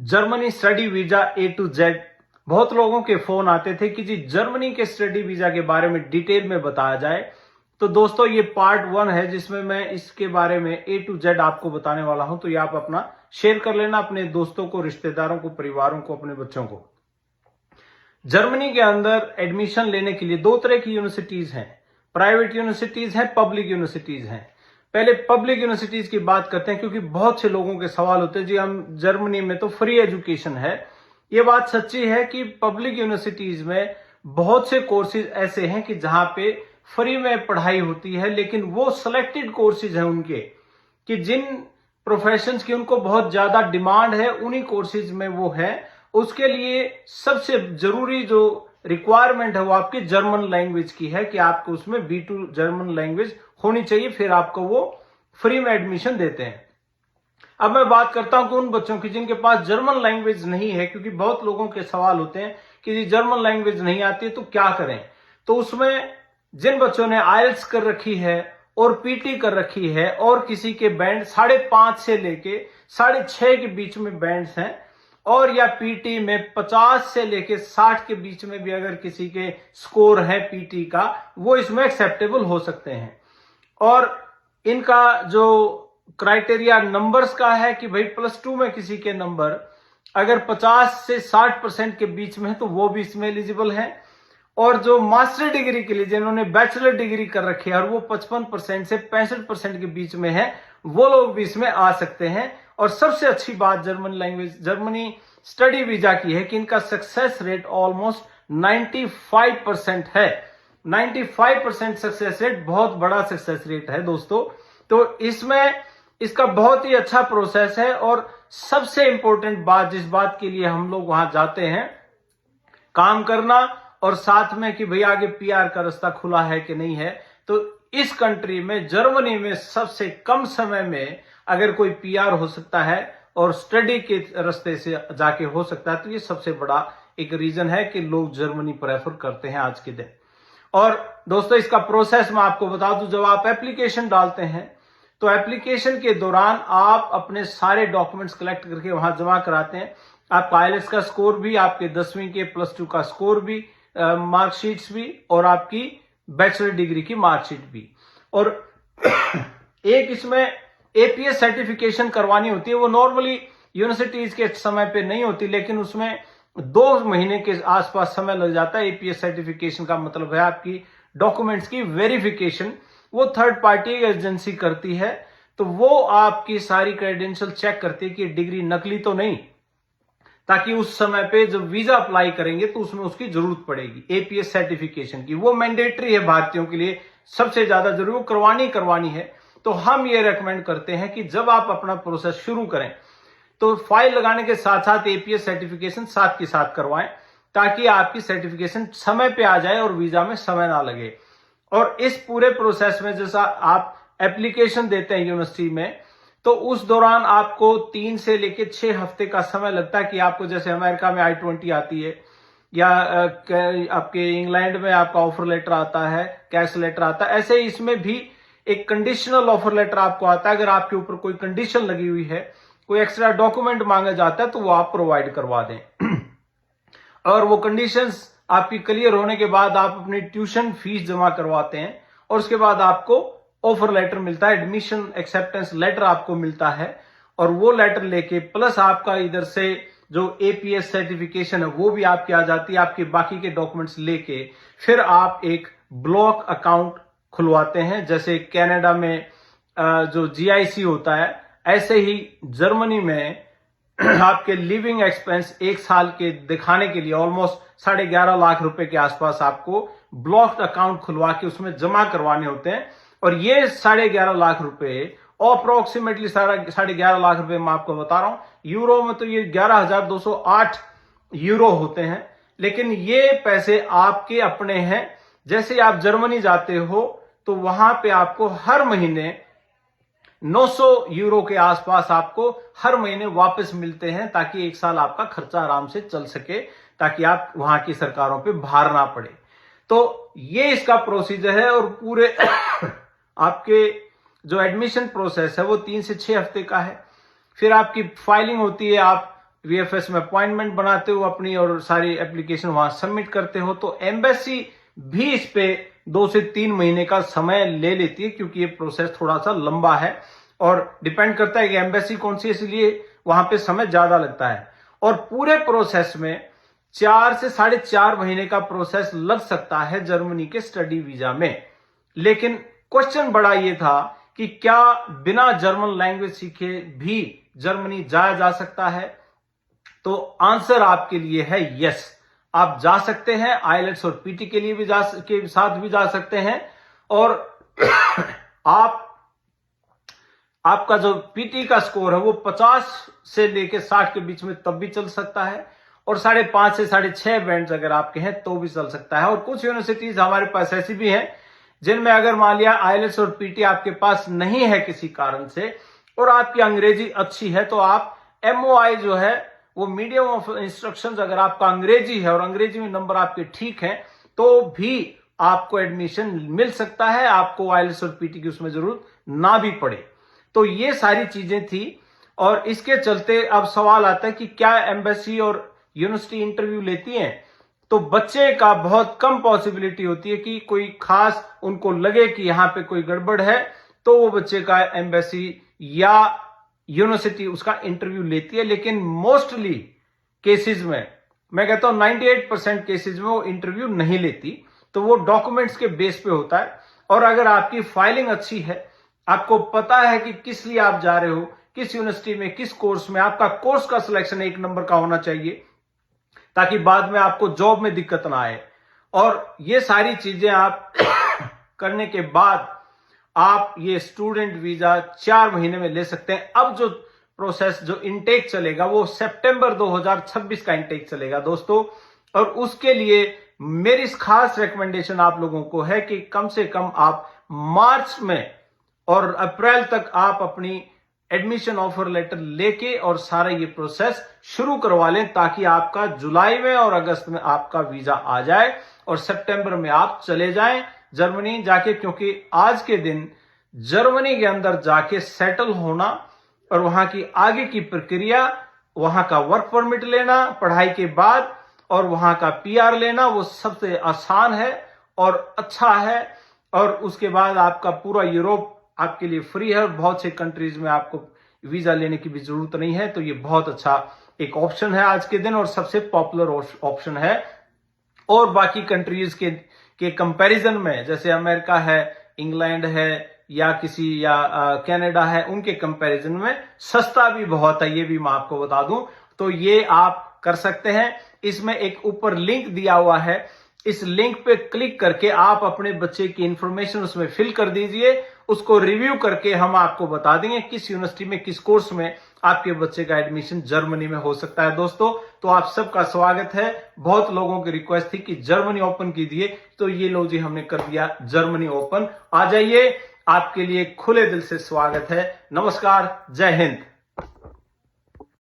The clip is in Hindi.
Germany study visa A to Z। बहुत लोगों के फोन आते थे कि जी जर्मनी के स्टडी वीजा के बारे में डिटेल में बताया जाए। तो दोस्तों ये पार्ट 1 है जिसमें मैं इसके बारे में A to Z आपको बताने वाला हूं। तो ये आप अपना शेयर कर लेना अपने दोस्तों को, रिश्तेदारों को, परिवारों को, अपने बच्चों को। जर्मनी के अंदर एडमिशन लेने के लिए दो तरह की यूनिवर्सिटीज हैं, प्राइवेट यूनिवर्सिटीज हैं, पब्लिक यूनिवर्सिटीज हैं। पहले पब्लिक यूनिवर्सिटीज की बात करते हैं क्योंकि बहुत से लोगों के सवाल होते हैं जी हम जर्मनी में तो फ्री एजुकेशन है। ये बात सच्ची है कि पब्लिक यूनिवर्सिटीज में बहुत से कोर्सेज ऐसे हैं कि जहां पे फ्री में पढ़ाई होती है, लेकिन वो सिलेक्टेड कोर्सेज हैं उनके कि जिन प्रोफेशंस की उनको बहुत ज्यादा डिमांड है उन्हीं कोर्सेज में वो है। उसके लिए सबसे जरूरी जो रिक्वायरमेंट है वो आपकी जर्मन लैंग्वेज की है कि आपको उसमें B2 जर्मन लैंग्वेज होनी चाहिए, फिर आपको वो फ्री में एडमिशन देते हैं। अब मैं बात करता हूं कि उन बच्चों की जिनके पास जर्मन लैंग्वेज नहीं है, क्योंकि बहुत लोगों के सवाल होते हैं कि जी जर्मन लैंग्वेज नहीं आती तो क्या करें। तो उसमें जिन बच्चों ने IELTS कर रखी है और PT कर रखी है और किसी के बैंड 5.5 से लेके 6.5 के बीच में बैंड्स हैं, और या PT में 50 से लेके 60 के बीच में भी अगर किसी के स्कोर है PT का, वो इसमें एक्सेप्टेबल हो सकते हैं। और इनका जो क्राइटेरिया नंबर्स का है कि भाई +2 में किसी के नंबर अगर 50 से 60% के बीच में है तो वो भी इसमें एलिजिबल है। और जो मास्टर डिग्री के लिए जिन्होंने बैचलर डिग्री कर रखी है और वो 55% से 65% के बीच में है, वो लोग भी इसमें आ सकते हैं। और सबसे अच्छी बात जर्मनी स्टडी वीजा की है कि इनका सक्सेस रेट ऑलमोस्ट 95% है। 95% सक्सेस रेट बहुत बड़ा सक्सेस रेट है दोस्तों। तो इसमें इसका बहुत ही अच्छा प्रोसेस है। और सबसे इंपॉर्टेंट बात, जिस बात के लिए हम लोग वहां जाते हैं, काम करना और साथ में कि भाई आगे PR का रास्ता खुला है कि नहीं है। तो इस कंट्री में, जर्मनी में सबसे कम समय में अगर कोई PR हो सकता है और स्टडी के रास्ते से जाके हो सकता है, तो ये सबसे बड़ा एक रीजन है कि लोग जर्मनी प्रेफर करते हैं आज के दिन। और दोस्तों इसका प्रोसेस मैं आपको बता दूं, जब आप एप्लीकेशन डालते हैं तो एप्लीकेशन के दौरान आप अपने सारे डॉक्यूमेंट्स कलेक्ट करके वहां जमा कराते हैं। आपका IELTS का स्कोर भी, आपके 10वीं के +2 का स्कोर भी, मार्कशीट्स भी, और आपकी बैचलर डिग्री की मार्कशीट भी। और एक इसमें APS सर्टिफिकेशन करवानी होती है। वो नॉर्मली यूनिवर्सिटीज के समय पे नहीं होती, लेकिन उसमें 2 महीने के आसपास समय लग जाता है। APS सर्टिफिकेशन का मतलब है आपकी डॉक्यूमेंट्स की वेरिफिकेशन। वो थर्ड पार्टी एजेंसी करती है, तो वो आपकी सारी क्रेडेंशियल चेक करती है कि डिग्री नकली तो नहीं, ताकि उस समय पे जब वीजा अप्लाई करेंगे तो उसमें उसकी जरूरत पड़ेगी APS सर्टिफिकेशन की। वो मैंडेटरी है भारतीयों के लिए, सबसे ज्यादा जरूरी, वो करवानी है। तो हम ये रेकमेंड करते हैं कि जब आप अपना प्रोसेस शुरू करें तो फाइल लगाने के साथ साथ APS सर्टिफिकेशन साथ के साथ करवाएं, ताकि आपकी सर्टिफिकेशन समय पे आ जाए और वीजा में समय ना लगे। और इस पूरे प्रोसेस में जैसा आप एप्लीकेशन देते हैं यूनिवर्सिटी में, तो उस दौरान आपको 3 से लेके 6 हफ्ते का समय लगता है कि आपको, जैसे अमेरिका में I-20 आती है या आपके इंग्लैंड में आपका ऑफर लेटर आता है, कैश लेटर आता है, ऐसे ही इसमें भी एक कंडीशनल ऑफर लेटर आपको आता है। अगर आपके ऊपर कोई कंडीशन लगी हुई है, कोई एक्स्ट्रा डॉक्यूमेंट मांगा जाता है, तो वो आप प्रोवाइड करवा दें। और वो कंडीशंस आपकी क्लियर होने के बाद आप अपनी ट्यूशन फीस जमा करवाते हैं और उसके बाद आपको ऑफर लेटर मिलता है, एडमिशन एक्सेप्टेंस लेटर आपको मिलता है। और वो लेटर लेके प्लस आपका इधर से जो APS सर्टिफिकेशन है वो भी आपकी आ जाती है, आपके बाकी के डॉक्यूमेंट्स लेके फिर आप एक ब्लॉक अकाउंट खुलवाते हैं। जैसे कनाडा में जो GIC होता है, ऐसे ही जर्मनी में आपके लिविंग एक्सपेंस 1 साल के दिखाने के लिए ऑलमोस्ट 11.5 लाख रुपए के आसपास आपको ब्लॉक्ड अकाउंट खुलवा के उसमें जमा करवाने होते हैं। और ये 11.5 लाख रुपए अप्रोक्सीमेटली 11.5 लाख रुपए मैं आपको बता रहा हूं, यूरो में तो ये 11,208 यूरो होते हैं। लेकिन ये पैसे आपके अपने हैं। जैसे आप जर्मनी जाते हो तो वहां पे आपको हर महीने 900 यूरो के आसपास आपको हर महीने वापस मिलते हैं, ताकि 1 साल आपका खर्चा आराम से चल सके, ताकि आप वहां की सरकारों पे भार ना पड़े। तो ये इसका प्रोसीजर है। और पूरे आपके जो एडमिशन प्रोसेस है वो 3 से 6 हफ्ते का है। फिर आपकी फाइलिंग होती है, आप VFS में अपॉइंटमेंट बनाते हो अपनी और सारी एप्लीकेशन वहां सबमिट करते हो, तो एम्बेसी भी इस पे 2 से 3 महीने का समय ले लेती है, क्योंकि ये प्रोसेस थोड़ा सा लंबा है और डिपेंड करता है कि एम्बेसी कौन सी है, इसलिए वहां पे समय ज्यादा लगता है। और पूरे प्रोसेस में 4 से 4.5 महीने का प्रोसेस लग सकता है जर्मनी के स्टडी वीजा में। लेकिन क्वेश्चन बड़ा ये था कि क्या बिना जर्मन लैंग्वेज सीखे भी जर्मनी जाया जा सकता है? तो आंसर आपके लिए है यस, आप जा सकते हैं। आईलेट्स और पीटी के लिए भी के साथ भी जा सकते हैं। और आपका जो पीटी का स्कोर है वो 50 से लेके 60 के बीच में तब भी चल सकता है, और 5.5 से 6.5 बैंड्स अगर आपके हैं तो भी चल सकता है। और कुछ यूनिवर्सिटीज हमारे पास ऐसी भी हैं जिनमें अगर मान लिया आईलेट्स और पीटी आपके पास नहीं है किसी कारण से और आपकी अंग्रेजी अच्छी है, तो आप MOI जो है वो मीडियम ऑफ इंस्ट्रक्शंस, अगर आपका अंग्रेजी है और अंग्रेजी में नंबर आपके ठीक हैं तो भी आपको एडमिशन मिल सकता है, आपको आईलेट्स और पीटी की उसमें जरूरत ना भी पड़े। तो ये सारी चीजें थी, और इसके चलते अब सवाल आता है कि क्या एम्बेसी और यूनिवर्सिटी इंटरव्यू लेती हैं? तो बच्चे का बहुत कम पॉसिबिलिटी होती है कि कोई खास उनको लगे कि यहां पे कोई गड़बड़ है, तो वो बच्चे का एम्बेसी या यूनिवर्सिटी उसका इंटरव्यू लेती है। लेकिन मोस्टली केसेस में, मैं कहता हूं 98% केसेस में वो इंटरव्यू नहीं लेती, तो वो डॉक्यूमेंट्स के बेस पे होता है। और अगर आपकी फाइलिंग अच्छी है, आपको पता है कि किस लिए आप जा रहे हो, किस यूनिवर्सिटी में, किस कोर्स में, आपका कोर्स का सिलेक्शन 1 नंबर का होना चाहिए ताकि बाद में आपको जॉब में दिक्कत ना आए। और ये सारी चीजें आप करने के बाद आप ये स्टूडेंट वीजा 4 महीने में ले सकते हैं। अब जो प्रोसेस, जो इनटेक चलेगा वो सितंबर 2026 का इनटेक चलेगा दोस्तों। और उसके लिए मेरी खास रिकमेंडेशन आप लोगों को है कि कम से कम आप मार्च में और अप्रैल तक आप अपनी एडमिशन ऑफर लेटर लेके और सारा ये प्रोसेस शुरू करवा लें, ताकि आपका जुलाई में और अगस्त में आपका वीजा आ जाए और सितंबर में आप चले जाएं जर्मनी जाके। क्योंकि आज के दिन जर्मनी के अंदर जाके सेटल होना और वहां की आगे की प्रक्रिया, वहां का वर्क परमिट लेना पढ़ाई के बाद और वहां का PR लेना, वो सबसे आसान है और अच्छा है। और उसके बाद आपका पूरा यूरोप आपके लिए फ्री है और बहुत से कंट्रीज में आपको वीजा लेने की भी जरूरत नहीं है। तो ये बहुत अच्छा एक ऑप्शन है आज के दिन और सबसे पॉपुलर ऑप्शन है। और बाकी कंट्रीज के कंपैरिजन में, जैसे अमेरिका है, इंग्लैंड है या कनाडा है, उनके कंपैरिजन में सस्ता भी बहुत है, ये भी मैं आपको बता दूं। तो ये आप कर सकते हैं। इसमें एक ऊपर लिंक दिया हुआ है, इस लिंक पे क्लिक करके आप अपने बच्चे की इंफॉर्मेशन उसमें फिल कर दीजिए, उसको रिव्यू करके हम आपको बता देंगे किस यूनिवर्सिटी में, किस कोर्स में आपके बच्चे का एडमिशन जर्मनी में हो सकता है दोस्तों। तो आप सबका स्वागत है। बहुत लोगों की रिक्वेस्ट थी कि जर्मनी ओपन कीजिए, तो ये लो जी, हमने कर दिया जर्मनी ओपन। आ जाइए, आपके लिए खुले दिल से स्वागत है। नमस्कार, जय हिंद।